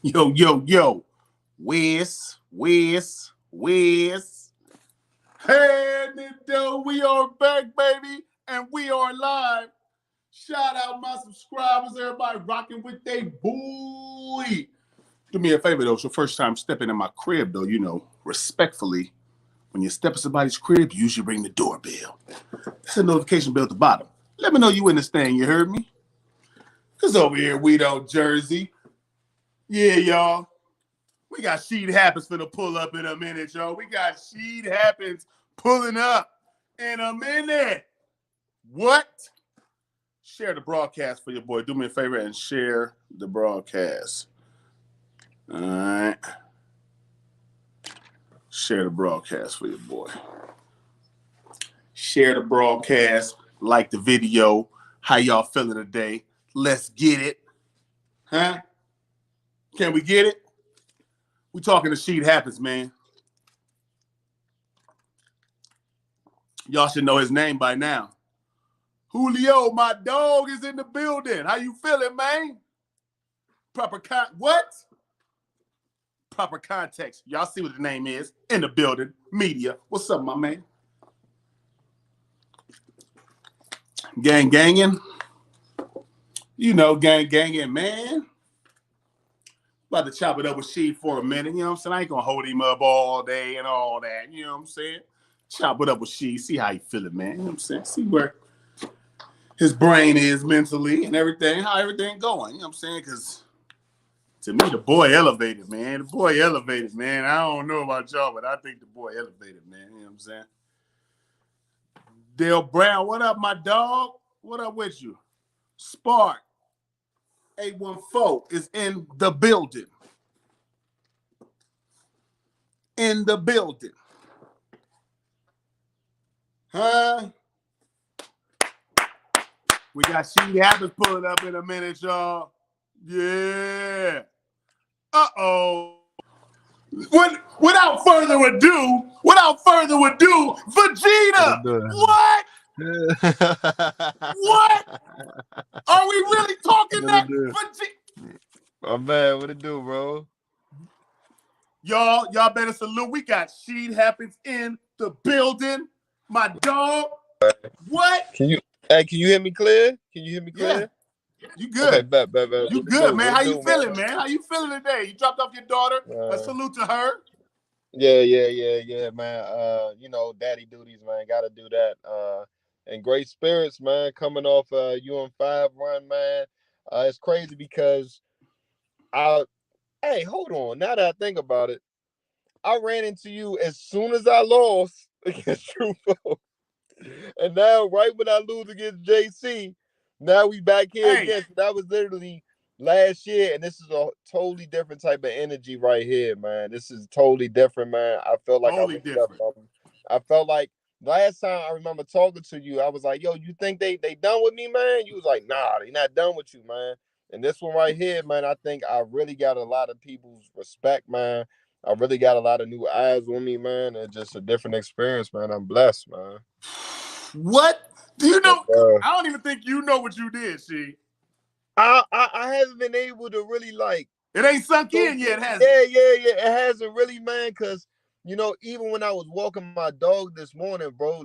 Yo, yo, yo. Wiz. Hey, Nintendo, we are back, baby, and we are live. Shout out my subscribers, everybody rocking with they boy. Do me a favor, though. It's your first time stepping in my crib, though, respectfully. When you step in somebody's crib, you usually ring the doorbell. There's a notification bell at the bottom. Let me know you in this thing, you heard me? Because over here, we don't Jersey. Yeah, y'all. We got Sheet Happens finna pull up in a minute, y'all. We got Sheet Happens pulling up in a minute. What? Share the broadcast for your boy. Do me a favor and share the broadcast. All right. Share the broadcast for your boy. Share the broadcast. Like the video. How y'all feeling today? Let's get it. Huh? Can we get it? We talking to Sheet Happens, man. Y'all should know his name by now. Julio, my dog, is in the building. How you feeling, man? What? Proper context. Y'all see what the name is. In the building. Media. What's up, my man? Ganging. Gang, man. About to chop it up with Sheet for a minute. You know what I'm saying? I ain't gonna hold him up all day and all that. You know what I'm saying? Chop it up with Sheet. See how he feeling, man. You know what I'm saying? See where his brain is mentally and everything. How everything going. You know what I'm saying? Because to me, the boy elevated, man. The boy elevated, man. I don't know about y'all, but I think the boy elevated, man. You know what I'm saying? Dale Brown, what up, my dog? What up with you? Spark 814 is in the building. In the building. Huh? We got Sheet Happens pulling up in a minute, y'all. Yeah. Uh-oh. Without further ado, Vegeta. What? What? Are we really talking that? Oh man, what it do, bro? Y'all better salute. We got Sheet Happens in the building. My dog. What? Can you hear me clear? Yeah. You good. Okay, bet. You good, man. How you feeling, man? How you feeling today? You dropped off your daughter. A salute to her. Yeah, man. Daddy duties, man. Gotta do that. And great spirits, man, coming off UM5 run, man. It's crazy because hey, hold on. Now that I think about it, I ran into you as soon as I lost against Trufo. And now, right when I lose against JC, now we back here again. That was literally last year, and this is a totally different type of energy right here, man. This is totally different, man. I felt like I felt like last time I remember talking to you, I was like, yo, you think they done with me, man? You was like, nah, they not done with you, man. And this one right here, man, I think I really got a lot of people's respect, man. I really got a lot of new eyes on me, man. It's just a different experience, man. I'm blessed, man. What? Do you know? I don't even think you know what you did, Sheet. I haven't been able to really it ain't sunk in yet, has it? Yeah. It hasn't really, man, because even when I was walking my dog this morning, bro,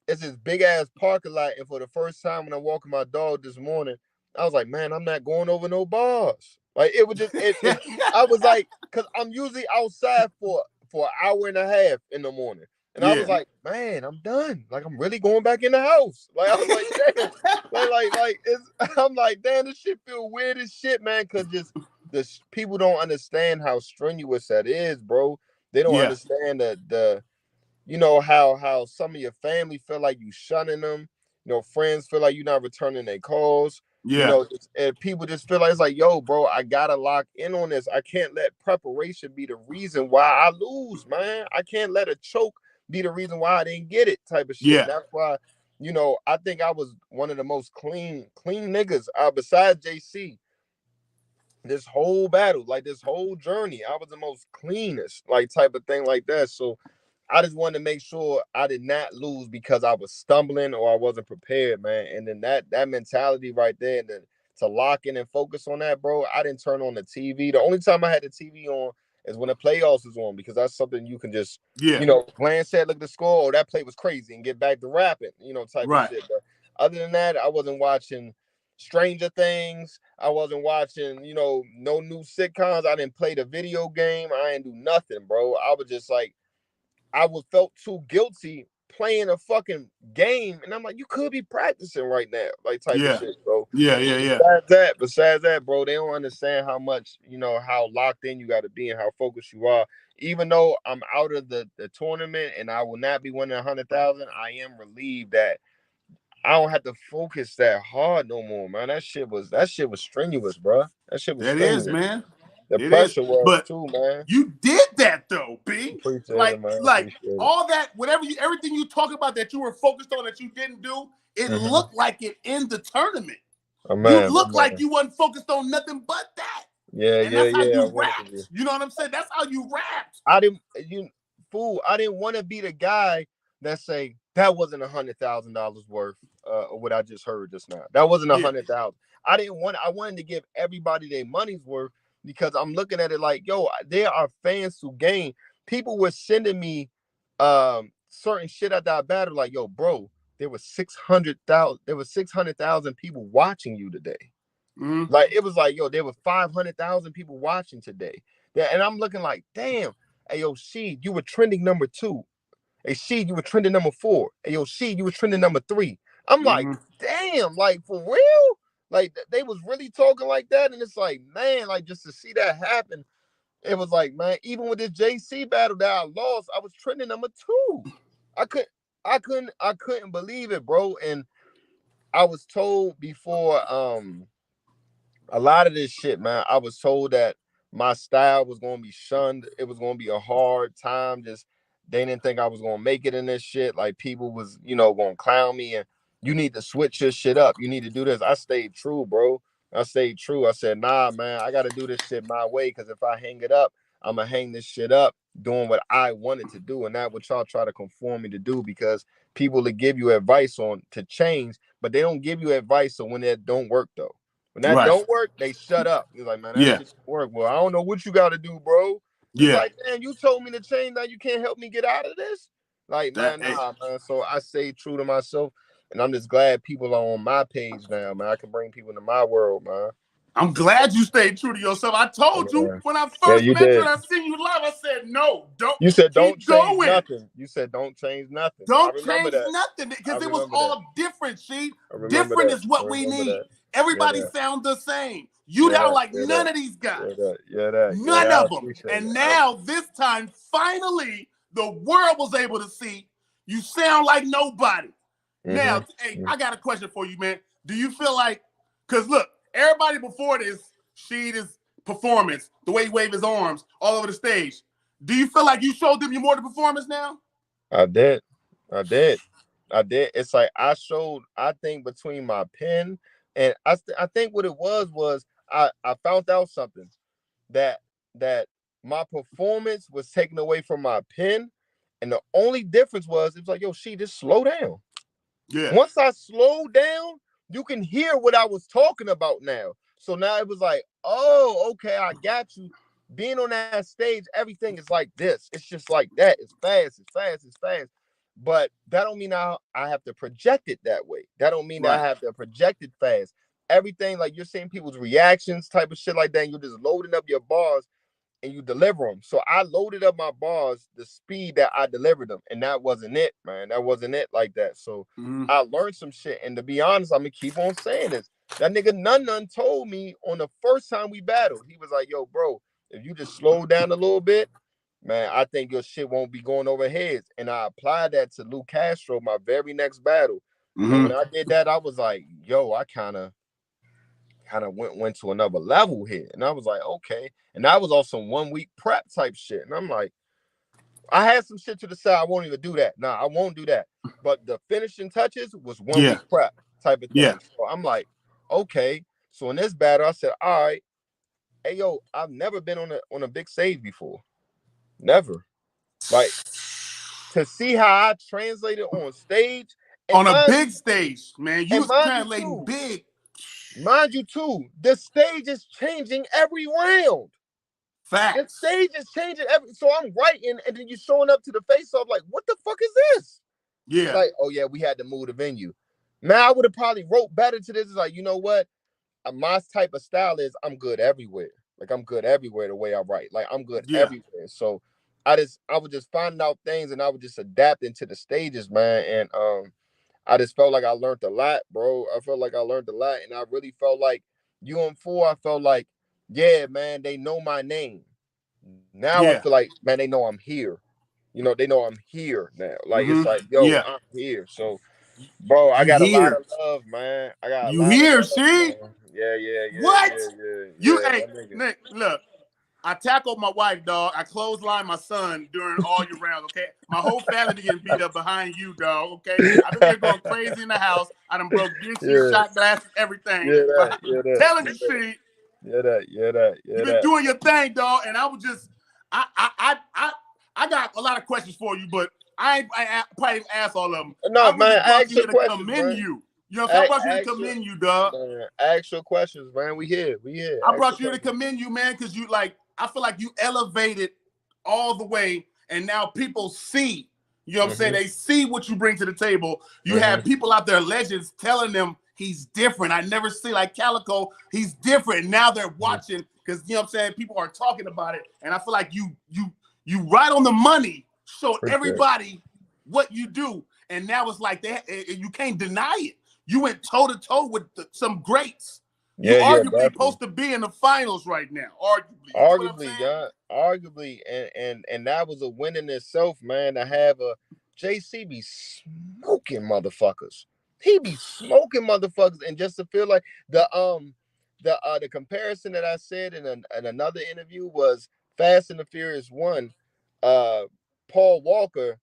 it's this big ass parking lot, and for the first time when I'm walking my dog this morning, I was like, man, I'm not going over no bars. Like it was just I was like, because I'm usually outside for an hour and a half in the morning. And I was like, man, I'm done. Like, I'm really going back in the house. Like, I was like, damn. I'm like, damn, this shit feel weird as shit, man. Because just people don't understand how strenuous that is, bro. They don't understand how some of your family feel like you shunning them. Friends feel like you're not returning their calls. Yeah. And people just feel like it's like, yo, bro, I gotta lock in on this. I can't let preparation be the reason why I lose, man. I can't let a choke be the reason why I didn't get it, type of shit. Yeah. That's why, I think I was one of the most clean niggas besides JC. This whole battle, this whole journey, I was the most cleanest, type of thing like that. So I just wanted to make sure I did not lose because I was stumbling or I wasn't prepared, man. And then that mentality right there, and then lock in and focus on that, bro, I didn't turn on the TV. The only time I had the TV on is when the playoffs was on, because that's something you can just, glance at, look at the score, or that play was crazy, and get back to rapping, type of shit. But other than that, I wasn't watching Stranger Things. I wasn't watching, no new sitcoms. I didn't play the video game. I didn't do nothing, bro. I was just like, felt too guilty playing a fucking game, and I'm like, you could be practicing right now, like type of shit, bro. Yeah. Besides that, bro, they don't understand how much, how locked in you got to be and how focused you are. Even though I'm out of the tournament and I will not be winning 100,000, I am relieved that I don't have to focus that hard no more, man. That shit was strenuous, bro. That shit was strenuous. Is, man. The pressure was too, man. You did that though, B. Appreciate it, man. Like all that, everything you talk about that you were focused on that you didn't do, it looked like it in the tournament. You looked like you wasn't focused on nothing but that. Yeah, that's how you rapped. You know what I'm saying? That's how you rapped. I didn't want to be the guy that say that wasn't $100,000 worth of what I just heard just now. That wasn't 100,000. I wanted to give everybody their money's worth, because I'm looking at it like, yo, there are fans who game. People were sending me certain shit at that battle, like, yo, bro, there was 600,000 people watching you today. Like, it was like, yo, there were 500,000 people watching today. Yeah, and I'm looking like, damn, hey, yo, Sheed, you were trending number 2. Hey, Sheed, you were trending number 4. Hey, yo, Sheed, you were trending number 3. I'm like, damn, like, for real? Like, they was really talking like that, and it's like, man, like, just to see that happen, it was like, man, even with this JC battle that I lost, I was trending number 2. I couldn't believe it, bro. And I was told before a lot of this shit, man, I was told that my style was going to be shunned. It was going to be a hard time. Just, they didn't think I was going to make it in this shit. Like, people was, going to clown me, and you need to switch your shit up. You need to do this. I stayed true, bro. I stayed true. I said, nah, man, I got to do this shit my way, because if I hang it up, I'm going to hang this shit up doing what I wanted to do, and not what y'all try to conform me to do, because people that give you advice on to change, but they don't give you advice on when that don't work, though. When that don't work, they shut up. You're like, man, that shit don't work. Well, I don't know what you got to do, bro. It's like, man, you told me to change. Now you can't help me get out of this? Like, man, nah, man. So I stay true to myself, and I'm just glad people are on my page now, man. I can bring people into my world, man. I'm glad you stayed true to yourself. I told you when I first met you and I seen you live, I said, no, don't. You said, don't change nothing. You said, don't change nothing. Don't change nothing, because it was all different, see? Different is what we need. Everybody sound the same. You don't like none of these guys. None of them. And now, this time, finally, the world was able to see you sound like nobody. Now, hey, I got a question for you, man. Do you feel like, because look, everybody before this, Sheed's performance, the way he waved his arms all over the stage, do you feel like you showed them you more the performance now? I did. It's like I showed, I think, between my pen and I think what it was I found out something, that my performance was taken away from my pen, and the only difference was, it was like, yo, Sheed, just slow down. Yeah. Once I slowed down, you can hear what I was talking about now. So now it was like, oh, okay, I got you. Being on that stage, everything is like this. It's just like that. It's fast, it's fast, it's fast. But that don't mean I have to project it that way. That don't mean that I have to project it fast. Everything, like, you're seeing people's reactions, type of shit like that, and you're just loading up your bars and you deliver them. So I loaded up my bars the speed that I delivered them, and that wasn't it, man. That wasn't it like that. So I learned some shit, and to be honest, I'm gonna keep on saying this. That nigga Nun told me on the first time we battled, he was like, yo, bro, if you just slow down a little bit, man, I think your shit won't be going over heads. And I applied that to Lou Castro, my very next battle. And when I did that, I was like, yo, I kind of went to another level here. And I was like, okay. And that was also 1 week prep type shit. And I'm like, I had some shit to the side. I won't even do that. Nah, I won't do that. But the finishing touches was 1 week prep type of thing. Yeah. So I'm like, okay. So in this battle, I said, all right, hey, yo, I've never been on a big stage before. Never. Like, to see how I translated on stage. On a big stage, man. You was translating big. Mind you, too, the stage is changing every round. The Facts. stage is changing every. So I'm writing, and then you're showing up to the face-off like, what the fuck is this? Yeah. Like, oh yeah, we had to move the venue. Man, I would have probably wrote better to this. It's like, you know what? My type of style is I'm good everywhere. Like I'm good everywhere the way I write. Like I'm good Yeah. everywhere. So I was just finding out things and I was just adapting to the stages, man. And I just felt like I learned a lot, bro. I felt like I learned a lot, and I really felt like UM4. I felt like, yeah, man, they know my name. Now I Yeah. feel like, man, they know I'm here. You know, they know I'm here now. Like it's Mm-hmm. like, yo, Yeah. I'm here. So, bro, I You got a lot here. of love, man. I got a You lot of here, love, see? man. What? You Yeah. hey, My nigga. Nick, look. I tackled my wife, dog. I clotheslined my son during all your rounds, okay? My whole family getting beat up behind you, dog, okay? I've been there going crazy in the house. I done broke dishes, Yeah, shot glasses, everything. yeah, But that, yeah, I'm that, telling yeah, you, that, see, yeah, that, yeah, that, yeah, you've been that. doing your thing, dog, and I was just, I got a lot of questions for you, but I probably asked all of them. No, I really man, brought ask you your here to questions, commend man. you. You know what I'm saying? I brought you to Ask your, commend you, dog. man, ask your questions, man. We here. I Ask brought your you to questions. commend you, man, because you like, I feel like you elevated all the way, and now people see, you know what I'm saying? They see what you bring to the table. You have people out there, legends, telling them he's different. I never see like Calico, he's different. And now they're watching because you know what I'm saying, people are talking about it. And I feel like you right on the money, show Appreciate everybody what you do. And now it's like you can't deny it. You went toe to toe with some greats. You Yeah, arguably definitely. supposed to be in the finals right now. Arguably, you get what I'm saying? Yeah, arguably, and that was a win in itself, man. To have a JC be smoking motherfuckers, he be smoking motherfuckers, and just to feel like the comparison that I said in another interview was Fast and the Furious 1. Paul Walker,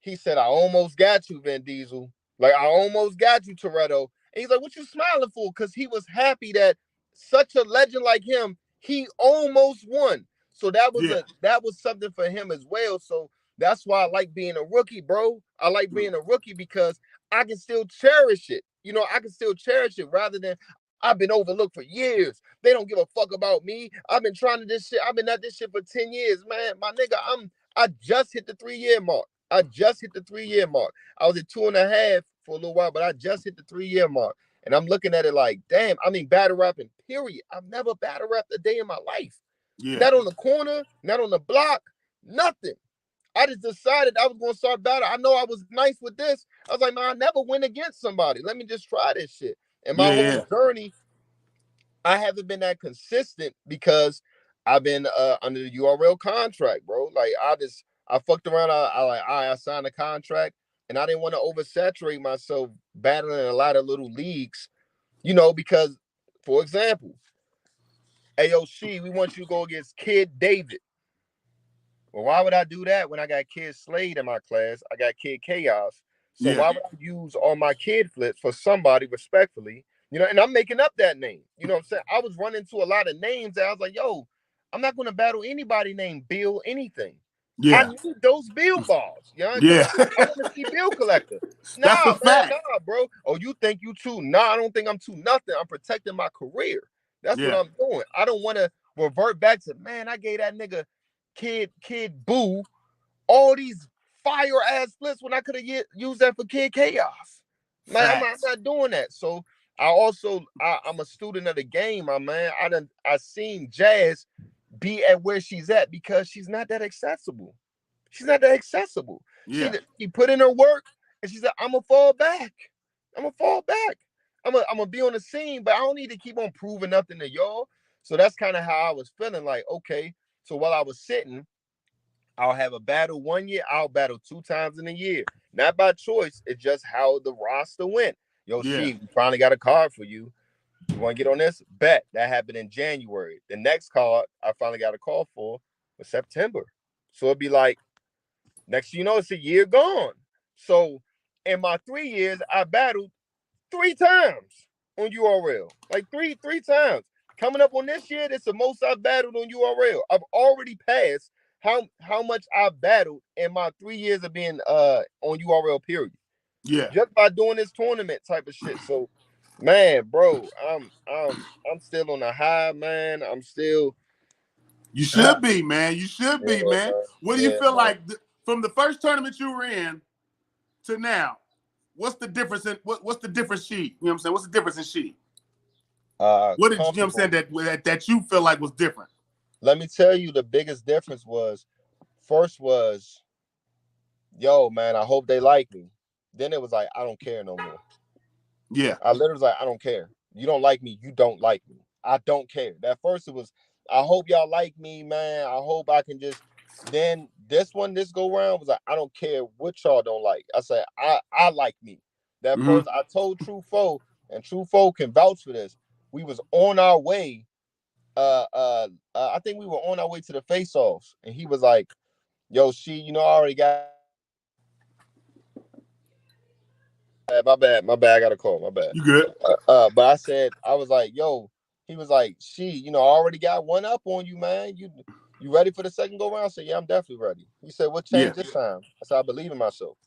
he said, "I almost got you, Vin Diesel. Like I almost got you, Toretto." And he's like, "What you smiling for?" Because he was happy that such a legend like him, he almost won. So that was something for him as well. So that's why I like being a rookie, bro. I like being a rookie because I can still cherish it. You know, I can still cherish it rather than I've been overlooked for years. They don't give a fuck about me. I've been trying to this shit. I've been at this shit for 10 years, man. My nigga, I just hit the 3-year mark. I just hit the 3-year mark. I was at 2.5 for a little while, but I just hit the 3-year mark. And I'm looking at it like, damn, I mean, battle rapping, period. I've never battle rapped a day in my life. Yeah. Not on the corner, not on the block, nothing. I just decided I was going to start battle. I know I was nice with this. I was like, man, I never win against somebody. Let me just try this shit. And my whole journey, I haven't been that consistent because I've been under the URL contract, bro. Like I fucked around. I signed a contract, and I didn't want to oversaturate myself battling a lot of little leagues, you know, because, for example, AOC, we want you to go against Kid David. Well, why would I do that when I got Kid Slade in my class? I got Kid Chaos. So why would I use all my kid flips for somebody respectfully? You know, and I'm making up that name. You know what I'm saying? I was running to a lot of names that I was like, yo, I'm not going to battle anybody named Bill anything. I need those Bill balls. You know what I'm saying? I want to see Bill Collector. Nah, That's a fact. nah, bro. Oh, you think you too? Nah, I don't think I'm too nothing. I'm protecting my career. That's what I'm doing. I don't want to revert back to, man, I gave that nigga Kid Boo all these fire ass flips when I could have used that for Kid Chaos. Man, I'm not doing that. So I'm a student of the game, my man. I seen Jazz be at where she's at because she's not that accessible. She's not that accessible. Yeah. She put in her work and she said, I'm gonna fall back. I'm gonna be on the scene, but I don't need to keep on proving nothing to y'all. So that's kind of how I was feeling. Like, okay. So while I was sitting, I'll have a battle 1 year. I'll battle 2 times in a year. Not by choice. It's just how the roster went. Yo, we finally got a card for you. You want to get on this? Bet. That happened in January. The next card I finally got a call for was September. So it'd be like, next you know, it's a year gone. So in my 3 years, I battled 3 times on URL. Like three times. Coming up on this year, that's the most I've battled on URL. I've already passed how much I battled in my 3 years of being on URL, period. Yeah. Just by doing this tournament type of shit. So Man, bro, I'm still on the high, man. I'm still You should be, man. You should yeah, be, man. man. What do you Yeah, feel man. like from the first tournament you were in to now? What's the difference in what's the difference sheet? You know what I'm saying? What's the difference in sheet? What did you know what I'm saying Comfortable. that you feel like was different? Let me tell you, the biggest difference was first was, yo, man, I hope they like me. Then it was like, I don't care no more. Yeah. I literally was like, I don't care. You don't like me, you don't like me. I don't care. That first it was, I hope y'all like me, man. I hope I can just then this go round was like, I don't care what y'all don't like. I said, I like me. That Mm-hmm. first I told True Foe, and True Foe can vouch for this. We was on our way. I think we were on our way to the face-offs, and he was like, yo, I already got my bad. I got a call. My bad. You good? But I was like, yo, he was like, I already got one up on you, man. You ready for the second go round? I said, yeah, I'm definitely ready. He said, what Yeah. changed this time? I said, I believe in myself.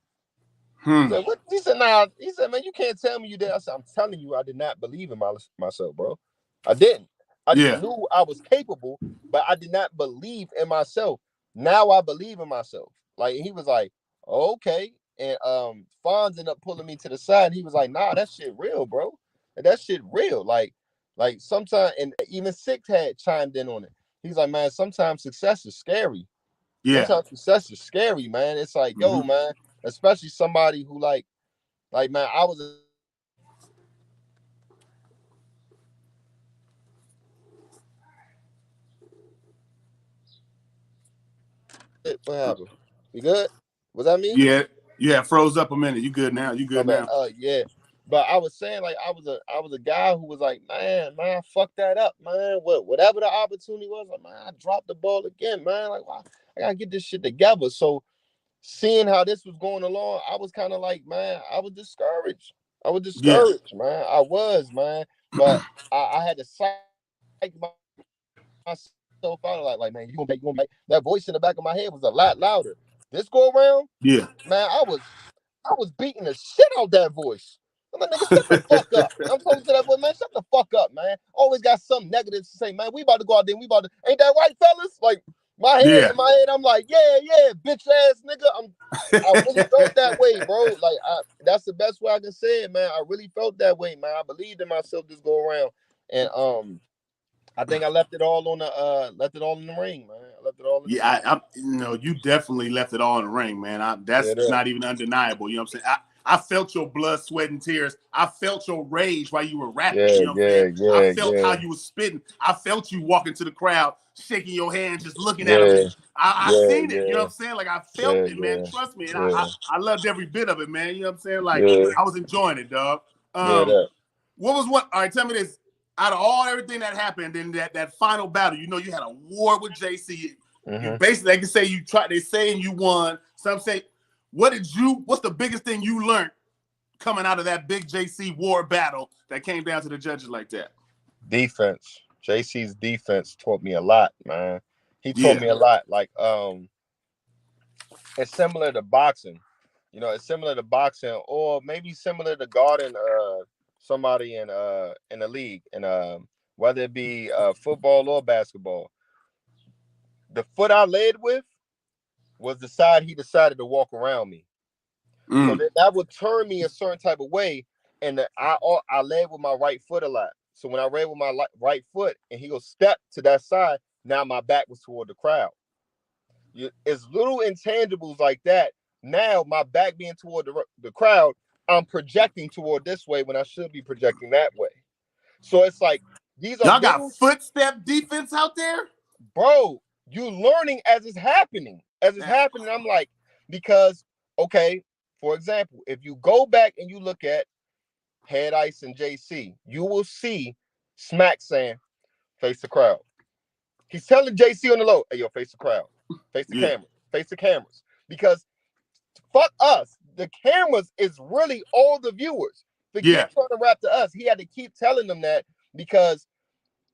He Hmm. said, what? He said, nah. He said, man, you can't tell me you did. I said, I'm telling you, I did not believe in myself, bro. I didn't. I just Yeah. knew I was capable, but I did not believe in myself. Now I believe in myself. Like he was like, okay. And Fonz ended up pulling me to the side. And he was like, nah, that shit real, bro. That shit real. Like sometimes, and even Six had chimed in on it. He's like, man, sometimes success is scary. Yeah. Sometimes success is scary, man. It's like, Mm-hmm. yo, man, especially somebody who like, man, I was what happened? You good? Was that me? Yeah. Yeah. Froze up a minute. You good now? You My good bad. now? Yeah. But I was saying, like, I was a guy who was like, man, fuck that up, man. Whatever the opportunity was, like, man, I dropped the ball again, man. Like, wow, I gotta get this shit together. So seeing how this was going along, I was kind of like, man, I was discouraged. Yeah. Man. I was, man. But I had to psych myself out like, man, you gonna make that voice in the back of my head was a lot louder. This go around, Yeah. man, I was beating the shit out that voice. I'm like, nigga, shut the fuck up. I'm talking to that boy, man, shut the fuck up, man. Always got something negative to say, man. We about to go out there, ain't that right, fellas? Like, Yeah. in my head, I'm like, yeah, bitch ass nigga. I really felt that way, bro. Like, that's the best way I can say it, man. I really felt that way, man. I believed in myself this go around. And I think I left it all in the ring, man. I left it all in the ring. Yeah, you definitely left it all in the ring, man. Yeah, That's that. not even undeniable. You know what I'm saying? I felt your blood, sweat, and tears. I felt your rage while you were rapping. Yeah, You know what I'm saying? yeah, I yeah, felt how yeah, you were spitting. I felt you walking to the crowd, shaking your hands, just looking at them. yeah, I yeah, seen it. You know what yeah, I'm saying? Like I felt yeah, it, man. yeah, Trust me. And yeah, I loved every bit of it, man. You know what I'm saying? Like yeah, I was enjoying it, dog. yeah. That. What was what? All right, tell me this. Out of everything that happened in that final battle, you had a war with JC. You Mm-hmm. basically, they can say you tried. They saying you won. Some say, what's the biggest thing you learned coming out of that big JC war battle that came down to the judges like that? Defense. JC's defense taught me a lot, man. He taught Yeah. me a lot. Like, it's similar to boxing. It's similar to boxing, or maybe similar to guarding somebody in the league, and whether it be football or basketball. The foot I laid with was the side he decided to walk around me. So Mm. that would turn me a certain type of way, and I led with my right foot a lot. So when I ran with my right foot, and he go step to that side, now my back was toward the crowd. It's little intangibles like that. Now my back being toward the crowd, I'm projecting toward this way when I should be projecting that way. So it's like these are Y'all got little, footstep defense out there? bro. You learning as it's happening. As it's That's happening, I'm like, because okay, for example, if you go back and you look at Head Ice and JC, you will see Smack saying, face the crowd. He's telling JC on the low, hey, yo, face the crowd, face the yeah. camera, face the cameras. Because fuck us, the cameras is really all the viewers. Yeah. Forget trying to rap to us. He had to keep telling them that because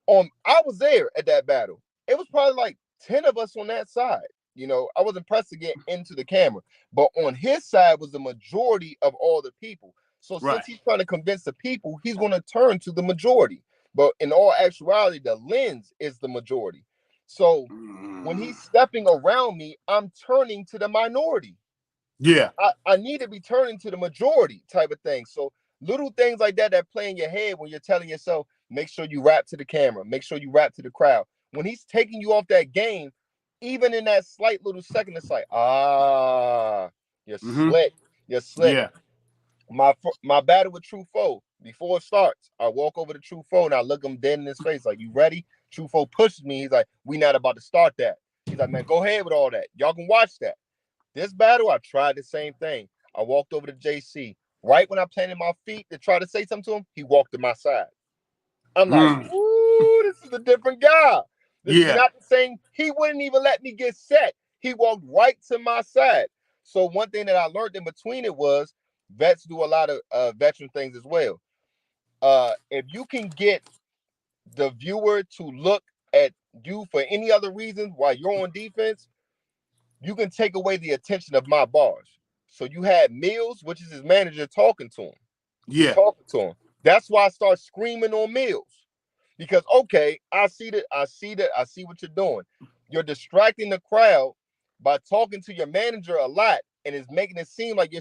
I was there at that battle. It was probably like 10 of us on that side. I wasn't pressed to get into the camera, but on his side was the majority of all the people. So Right. since he's trying to convince the people, he's going to turn to the majority. But in all actuality, the lens is the majority. So when he's stepping around me, I'm turning to the minority. Yeah. I need to be turning to the majority type of thing. So little things like that that play in your head when you're telling yourself, make sure you rap to the camera, make sure you rap to the crowd. When he's taking you off that game, even in that slight little second, it's like, you're slick. You're slick. Yeah. My battle with True Foe, before it starts, I walk over to True Foe and I look him dead in his face, like, you ready? True Foe pushes me. He's like, we not about to start that. He's like, man, go ahead with all that. Y'all can watch that. This battle, I tried the same thing. I walked over to JC. Right when I planted my feet to try to say something to him, he walked to my side. I'm like, ooh, this is a different guy. This is not the same. He wouldn't even let me get set. He walked right to my side. So one thing that I learned in between it was vets do a lot of veteran things as well. If you can get the viewer to look at you for any other reason while you're on defense, you can take away the attention of my bars. So you had Mills, which is his manager, talking to him. Yeah. Talking to him. That's why I start screaming on Mills. Because okay, I see what you're doing. You're distracting the crowd by talking to your manager a lot and is making it seem like my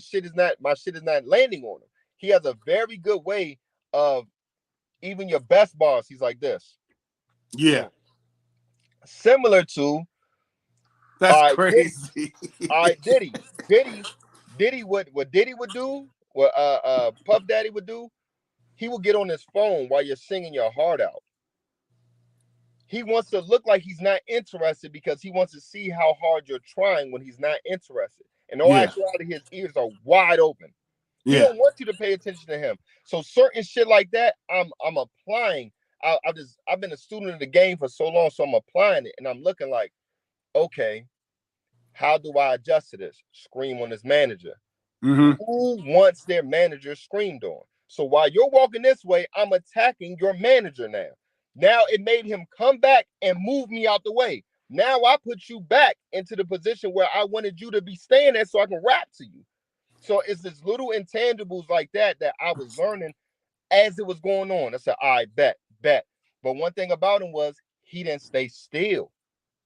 shit is not landing on him. He has a very good way of even your best bars. He's like this. Yeah. Similar to that's crazy. Diddy what Diddy would do, what Puff Daddy would do, he would get on his phone while you're singing your heart out. He wants to look like he's not interested because he wants to see how hard you're trying when he's not interested. In all actuality, his ears are wide open. He don't want you to pay attention to him. So certain shit like that, I'm applying. I've been a student of the game for so long, so I'm applying it, and I'm looking like, okay, how do I adjust to this? Scream on his manager. Who wants their manager screamed on? So while you're walking this way, I'm attacking your manager now. Now it made him come back and move me out the way. Now I put you back into the position where I wanted you to be staying at so I can rap to you. So it's this little intangibles like that that I was learning as it was going on. I said, I bet. But one thing about him was he didn't stay still.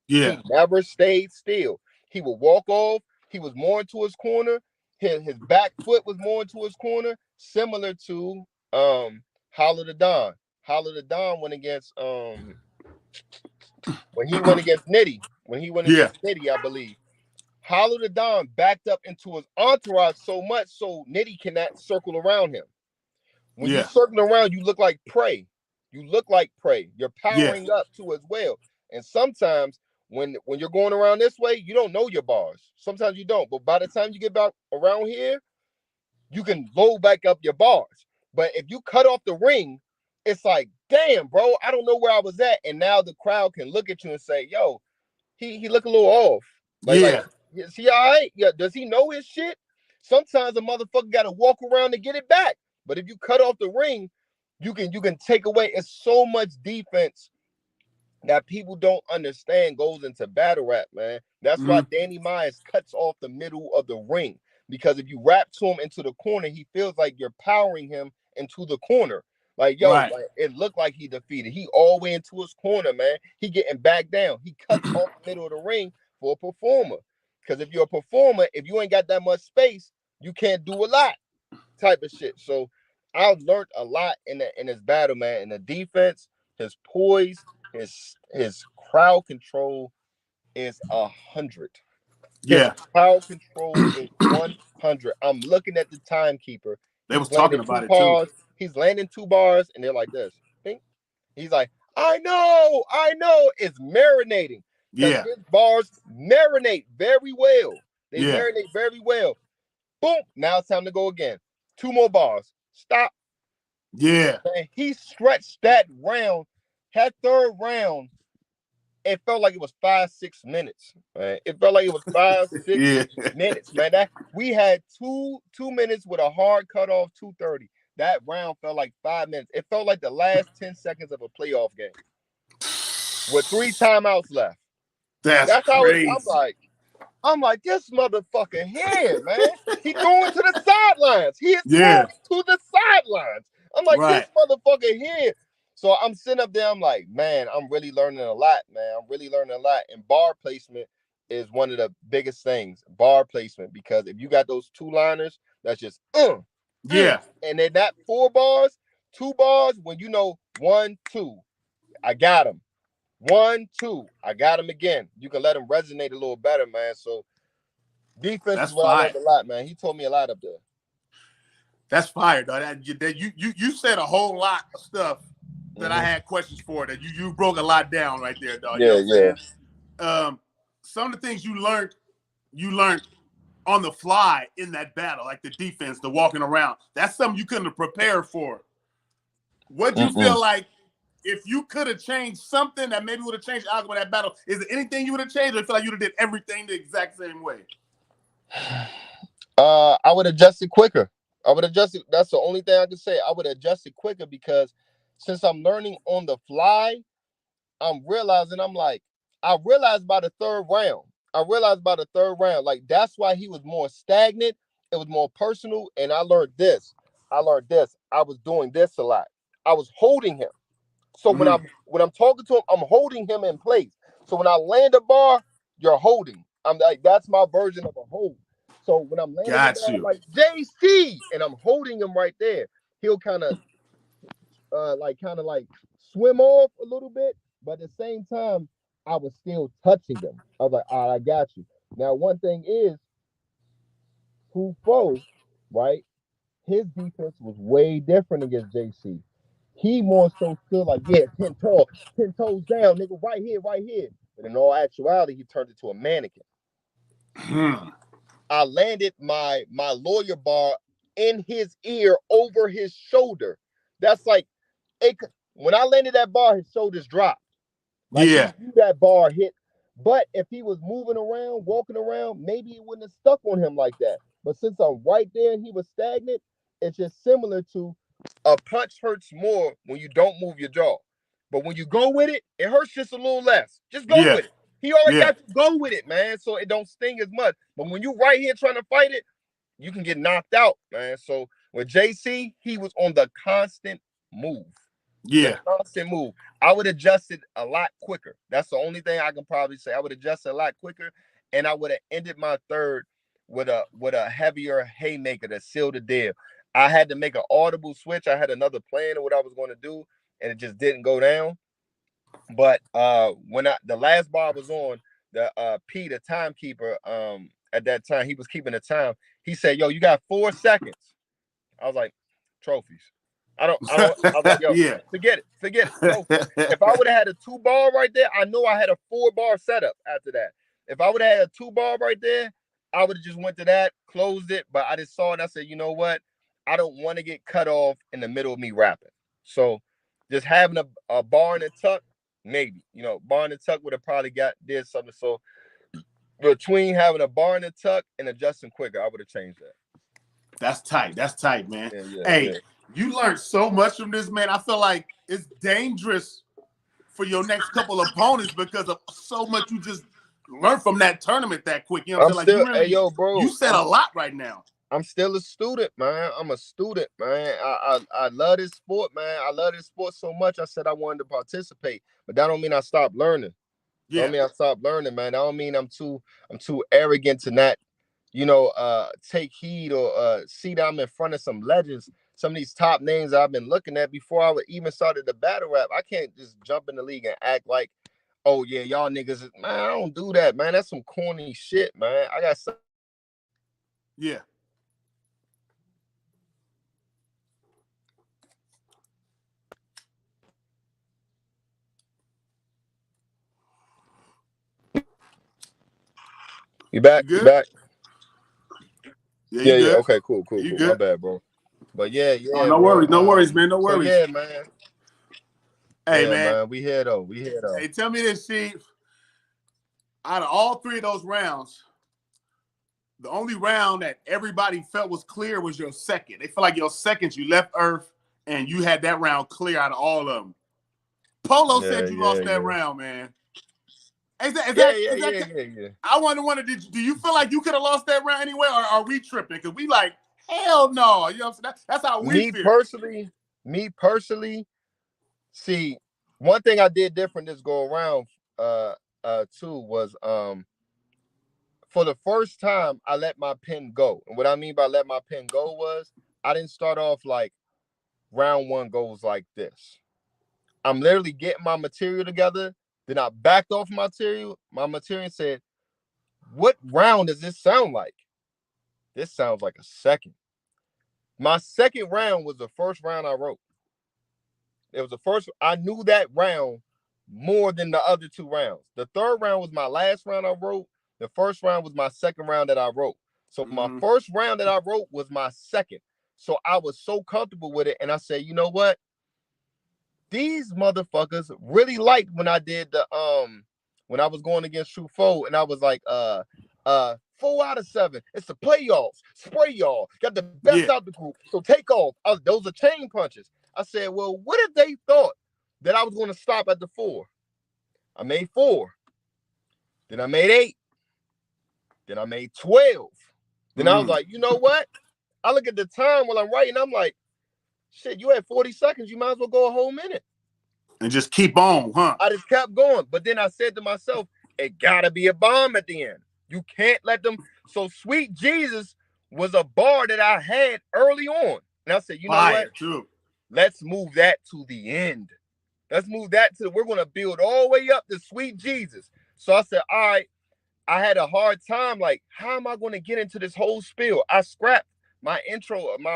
Yeah. He never stayed still. He would walk off. He was more into his corner. His back foot was more into his corner, similar to Hollow the Don. Hollow the Don went against when he went against Nitty. When he went against Nitty, I believe. Hollow the Don backed up into his entourage so much so Nitty cannot circle around him. When you circle around, you look like prey. You look like prey. You're powering up too as well. And sometimes when you're going around this way, you don't know your bars. Sometimes you don't. But by the time you get back around here, you can load back up your bars. But if you cut off the ring, it's like, damn, bro, I don't know where I was at. And now the crowd can look at you and say, yo, he look a little off. Like, is he all right? Yeah, does he know his shit? Sometimes a motherfucker got to walk around to get it back. But if you cut off the ring, you can take away. It's so much defense that people don't understand goes into battle rap, man. That's why Danny Myers cuts off the middle of the ring. Because if you rap to him into the corner, he feels like you're powering him into the corner. Like, yo, like, it looked like he defeated. He all the way into his corner, man. He getting back down. He cuts off the middle of the ring for a performer. Because if you're a performer, if you ain't got that much space, you can't do a lot type of shit. So I've learned a lot in this battle, man. In the defense, his poise, his crowd control is 100. His crowd control is 100. I'm looking at the timekeeper. They was talking about it too. He's landing 2 bars, and they're like this. He's like, I know. It's marinating. His bars marinate very well. They marinate very well. Boom. Now it's time to go again. 2 more bars. Stop. Yeah. And he stretched that round. That third round, it felt like it was 5-6 minutes. Right? It felt like it was 5-6 minutes, man. That we had two minutes with a hard cutoff, 2:30. That round felt like 5 minutes. It felt like the last 10 seconds of a playoff game with 3 timeouts left. That's how crazy. I'm like, I'm like, this motherfucker here, man. He throwing to the sidelines. He is Yeah. throwing to the sidelines. I'm like, Right. this motherfucker here. So I'm sitting up there. I'm like, man, I'm really learning a lot, man. I'm really learning a lot. And bar placement is one of the biggest things. Bar placement, because if you got those two liners, that's just Yeah. and they're not 4 bars, 2 bars. When you know 1, 2, I got him. 1, 2, I got him again. You can let him resonate a little better, man. So defense That's is what I fire. learned a lot, man. He told me a lot up there. That's fire, though. You said a whole lot of stuff that I had questions for. That you broke a lot down right there, dog. Yeah, you know what I'm saying? Some of the things you learned on the fly in that battle, like the defense, the walking around. That's something you couldn't have prepared for. What do you feel like if you could have changed something that maybe would have changed the outcome of that battle? Is there anything you would have changed, or you feel like you would have did everything the exact same way? I would adjust it quicker. I would adjust it. That's the only thing I can say. I would adjust it quicker because since I'm learning on the fly, I'm realizing I realized by the third round. Like that's why he was more stagnant. It was more personal. And I learned this. I was doing this a lot. I was holding him. So when I'm talking to him, I'm holding him in place. So when I land a bar, you're holding. I'm like, that's my version of a hold. So when I'm landing the bar, I'm like JC, and I'm holding him right there. He'll kind of swim off a little bit, but at the same time, I was still touching him. I was like, all right, I got you. Now, one thing is, Hufo, right? His defense was way different against JC. He more so stood like, yeah, 10 toes down, nigga, right here, right here. But in all actuality, he turned into a mannequin. I landed my lawyer bar in his ear over his shoulder. That's like, when I landed that bar, his shoulders dropped. Like he knew that bar hit. But if he was moving around, walking around, maybe it wouldn't have stuck on him like that. But since I'm right there and he was stagnant, it's just similar to a punch hurts more when you don't move your jaw. But when you go with it, it hurts just a little less. Just go with it. He already got to go with it, man. So it don't sting as much. But when you right here trying to fight it, you can get knocked out, man. So with JC, he was on the constant move. Yeah. The constant move. I would adjust it a lot quicker. That's the only thing I can probably say. I would adjust it a lot quicker, and I would have ended my third with a heavier haymaker to seal the deal. I had to make an audible switch. I had another plan of what I was going to do, and it just didn't go down. But when the last bar was on, the the timekeeper, at that time, he was keeping the time. He said, "Yo, you got 4 seconds." I was like, "Trophies." I was like, yo, forget it. If I would have had a 2-bar right there, I know I had a 4-bar setup after that. If I would have had a 2-bar right there, I would have just went to that, closed it. But I just saw it and I said, you know what? I don't want to get cut off in the middle of me rapping. So just having a bar in the tuck, maybe. Bar in the tuck would have probably did something. So between having a bar in the tuck and adjusting quicker, I would have changed that. That's tight, man. Hey, you learned so much from this, man. I feel like it's dangerous for your next couple of opponents because of so much you just learned from that tournament that quick. You know what I'm saying? Like, bro, you said a lot right now. I'm still a student, man. I'm a student, man. I love this sport, man. I love this sport so much. I said I wanted to participate, but that don't mean I stopped learning. Yeah. That don't mean I stopped learning, man. That don't mean I'm too arrogant to not take heed or see that I'm in front of some legends, some of these top names I've been looking at before I would even started the battle rap. I can't just jump in the league and act like, oh yeah, y'all niggas, man, I don't do that, man. That's some corny shit, man. I got some. Yeah. You back? You back? Yeah. Okay, cool. My bad, bro. But yeah. Oh, no worries, man. No worries. So yeah, man. Hey, man. We here though. Hey, tell me this, Chief. Out of all 3 of those rounds, the only round that everybody felt was clear was your second. They feel like your second, you left Earth, and you had that round clear out of all of them. Polo said you lost that round, man. Is that Yeah. I wonder, do you feel like you could have lost that round anyway, or are we tripping? Because we like, hell no. You know what I'm saying? That's how we feel. Me personally, see, one thing I did different this go around too was for the first time I let my pen go. And what I mean by let my pen go was I didn't start off like round one goes like this. I'm literally getting my material together. Then I backed off my material said, what round does this sound like? This sounds like a second. My second round was the first round I wrote. It was the first, I knew that round more than the other two rounds. The third round was my last round I wrote. The first round was my second round that I wrote. So my first round that I wrote was my second. So I was so comfortable with it. And I said, you know what? These motherfuckers really liked when I did the when I was going against Truffaut and I was like 4 out of 7. It's the playoffs. Spray y'all. Got the best out the group. So take off. Those are chain punches. I said, well, what if they thought that I was going to stop at the 4? I made 4. Then I made 8. Then I made 12. Then I was like, you know what? I look at the time while I'm writing. I'm like, shit, you had 40 seconds. You might as well go a whole minute. And just keep on, huh? I just kept going. But then I said to myself, it got to be a bomb at the end. You can't let them. So Sweet Jesus was a bar that I had early on. And I said, you know what? Too. Let's move that to the end. Let's move that to, we're going to build all the way up to Sweet Jesus. So I said, all right, I had a hard time. Like, how am I going to get into this whole spiel? I scrapped my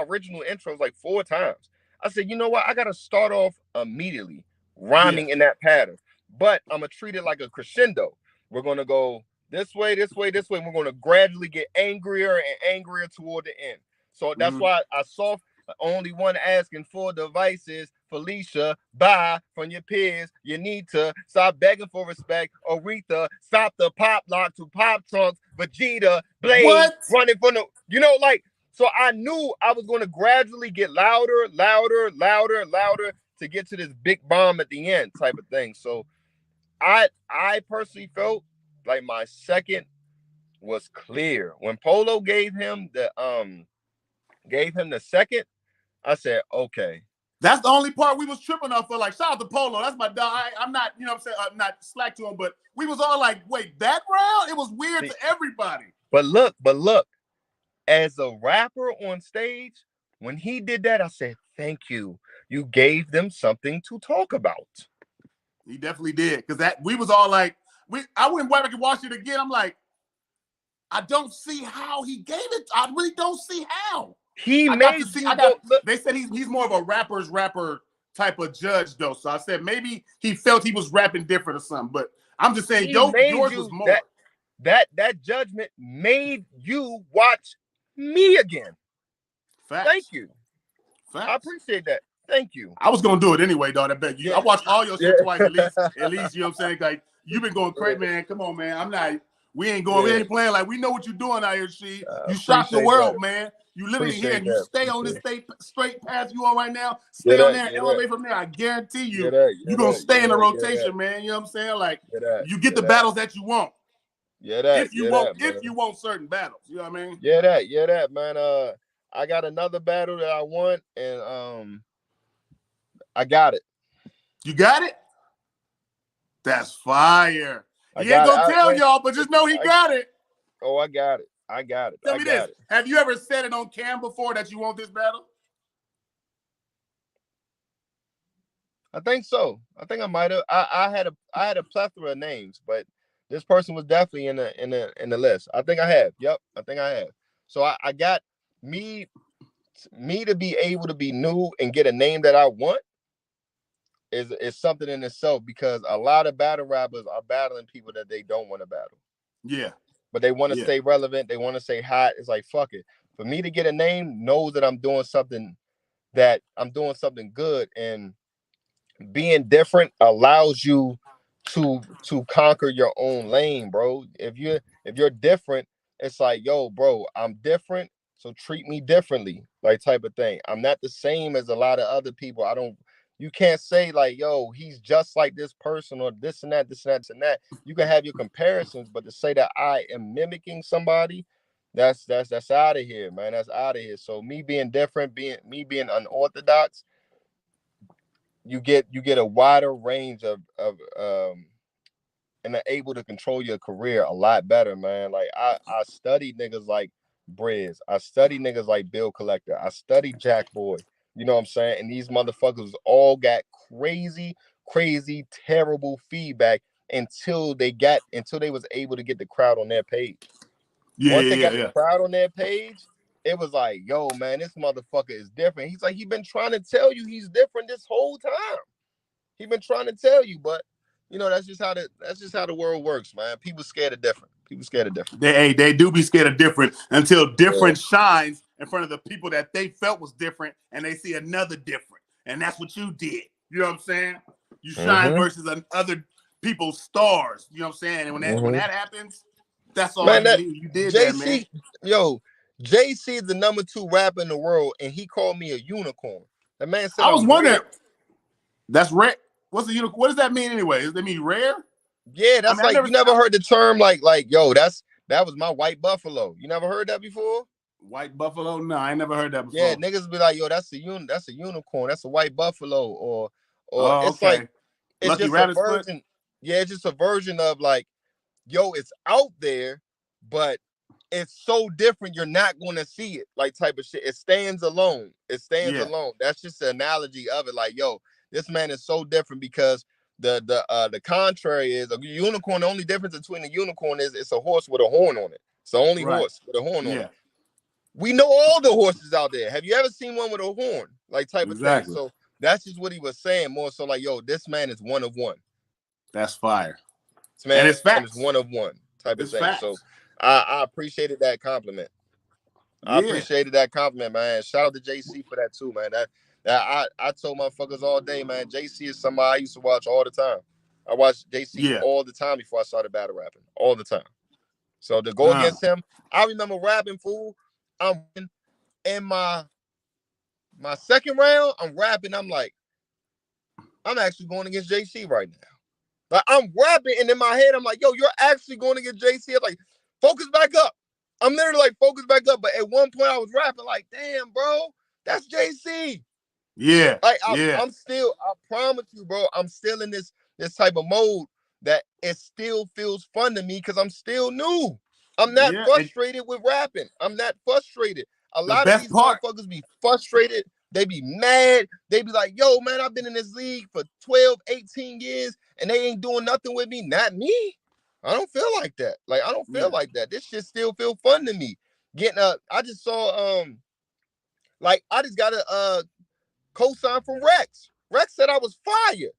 original intros like 4 times. I said, you know what? I got to start off immediately rhyming in that pattern. But I'm going to treat it like a crescendo. We're going to go this way, this way, this way. And we're going to gradually get angrier and angrier toward the end. So that's why I saw only one asking for devices. Felicia, bye from your peers. You need to stop begging for respect. Aretha, stop the pop lock to Pop Trunks. Vegeta, Blade, running from the, you know, like, so I knew I was going to gradually get louder to get to this big bomb at the end type of thing. So I personally felt like my second was clear. When Polo gave him the second, I said, okay. That's the only part we was tripping off for. Like, shout out to Polo. That's my dog. I'm not, you know what I'm saying? I'm not slack to him, but we was all like, wait, that round? It was weird to everybody. But look, as a rapper on stage, when he did that, I said, thank you. You gave them something to talk about. He definitely did. Because that we was all like, I went back and watched it again. I'm like, I don't see how he gave it. I really don't see how. He made they said he's more of a rapper type of judge though. So I said maybe he felt he was rapping different or something. But I'm just saying yours was more. That judgment made you watch me again. Facts. Thank you. Facts. I appreciate that. Thank you. I was gonna do it anyway, dog. I bet you. I watched all your shit twice at least. At least, you know what I'm saying? Like you've been going crazy, man. Come on, man. I'm not. We ain't going. We ain't playing. Like we know what you're doing out here, She. You shock the world, man. You literally here and you stay on this straight path you on right now. Stay on there and elevate from there. I guarantee you, you're gonna stay in the rotation, man. You know what I'm saying? Like you get the battles that you want. If you want certain battles, you know what I mean? Yeah, that, man. I got another battle that I want, and I got it. You got it? That's fire. He ain't gonna tell y'all, but just know he got it. Oh, I got it. Tell me this. Have you ever said it on cam before that you want this battle? I think so. I think I might have. I had a plethora of names, but this person was definitely in the list. I think I have. Yep, I think I have. So I got me to be able to be new and get a name that I want is something in itself, because a lot of battle rappers are battling people that they don't want to battle. Yeah. But they want to stay relevant. They want to stay hot. It's like, fuck it. For me to get a name, know that I'm doing something good, and being different allows you to conquer your own lane, bro. If you're different, it's like, yo, bro, I'm different, so treat me differently, like type of thing. I'm not the same as a lot of other people. I don't, You can't say like, yo, he's just like this person or this and that, this and that, this and that. You can have your comparisons, but to say that I am mimicking somebody, that's out of here, man. That's out of here. So me being different, being unorthodox, you get a wider range of and are able to control your career a lot better, man. Like I studied niggas like Briz. I studied niggas like Bill Collector. I studied Jack Boy. You know what I'm saying? And these motherfuckers all got crazy, terrible feedback until they was able to get the crowd on their page. Once they got the crowd on their page, it was like, yo, man, this motherfucker is different. He's like, he been trying to tell you he's different this whole time. He been trying to tell you, but you know, that's just how the world works, man. People scared of different. They do be scared of different until different shines in front of the people that they felt was different, and they see another different, and that's what you did. You know what I'm saying? You shine versus other people's stars. You know what I'm saying? And when that happens, that's all you did. JC, man. Yo, JC is the #2 rapper in the world, and he called me a unicorn. The man said, I was wondering. That's rare. What's a unicorn? What does that mean anyway? Does that mean rare? Yeah, that's you never heard the term like yo, that was my white buffalo. You never heard that before? White buffalo? No, I ain't never heard that before. Yeah, niggas be like, yo, that's a unicorn, that's a white buffalo, or it's okay. like it's Lucky just a version. Yeah, it's just a version of like, yo, it's out there, but it's so different you're not going to see it, like type of shit. It stands alone. Alone. That's just the analogy of it. Like, yo, this man is so different because the contrary is a unicorn. The only difference between a unicorn is it's a horse with a horn on it. It's the only horse with a horn on it. We know all the horses out there. Have you ever seen one with a horn? Like type of thing. So that's just what he was saying. More so like, yo, this man is one of one. That's fire. This man is one of one type of thing. Facts. So I appreciated that compliment. I appreciated that compliment, man. Shout out to JC for that too, man. That I told motherfuckers all day, man. JC is somebody I used to watch all the time. I watched JC all the time before I started battle rapping. All the time. So to go against him, I remember rapping, fool. I'm in my second round, I'm rapping. I'm like, I'm actually going against JC right now. Like I'm rapping, and in my head, I'm like, yo, you're actually going against JC. I'm like, focus back up. I'm literally like, focus back up. But at one point, I was rapping like, damn, bro, that's JC. Yeah. Like I'm still, I promise you, bro, I'm still in this type of mode that it still feels fun to me because I'm still new. I'm not frustrated with rapping. I'm not frustrated. A lot of these motherfuckers be frustrated. They be mad. They be like, yo, man, I've been in this league for 12, 18 years and they ain't doing nothing with me. Not me. I don't feel like that. Like, I don't feel like that. This shit still feel fun to me. I just saw, I just got a cosign from Rex. Rex said I was fire.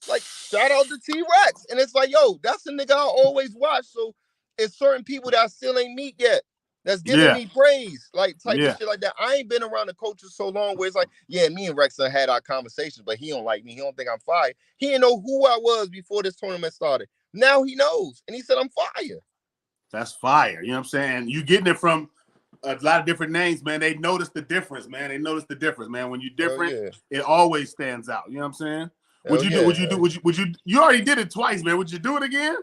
Like, shout out to T-Rex. And it's like, yo, that's the nigga I always watch. So it's certain people that I still ain't meet yet that's giving me praise, like type of shit like that. I ain't been around the culture so long where it's like, yeah, me and Rex had our conversations, but he don't like me. He don't think I'm fire. He didn't know who I was before this tournament started. Now he knows. And he said I'm fire. That's fire. You know what I'm saying? You getting it from a lot of different names, man. They notice the difference, man. When you're different, it always stands out. You know what I'm saying? Would you you already did it twice, man. Would you do it again?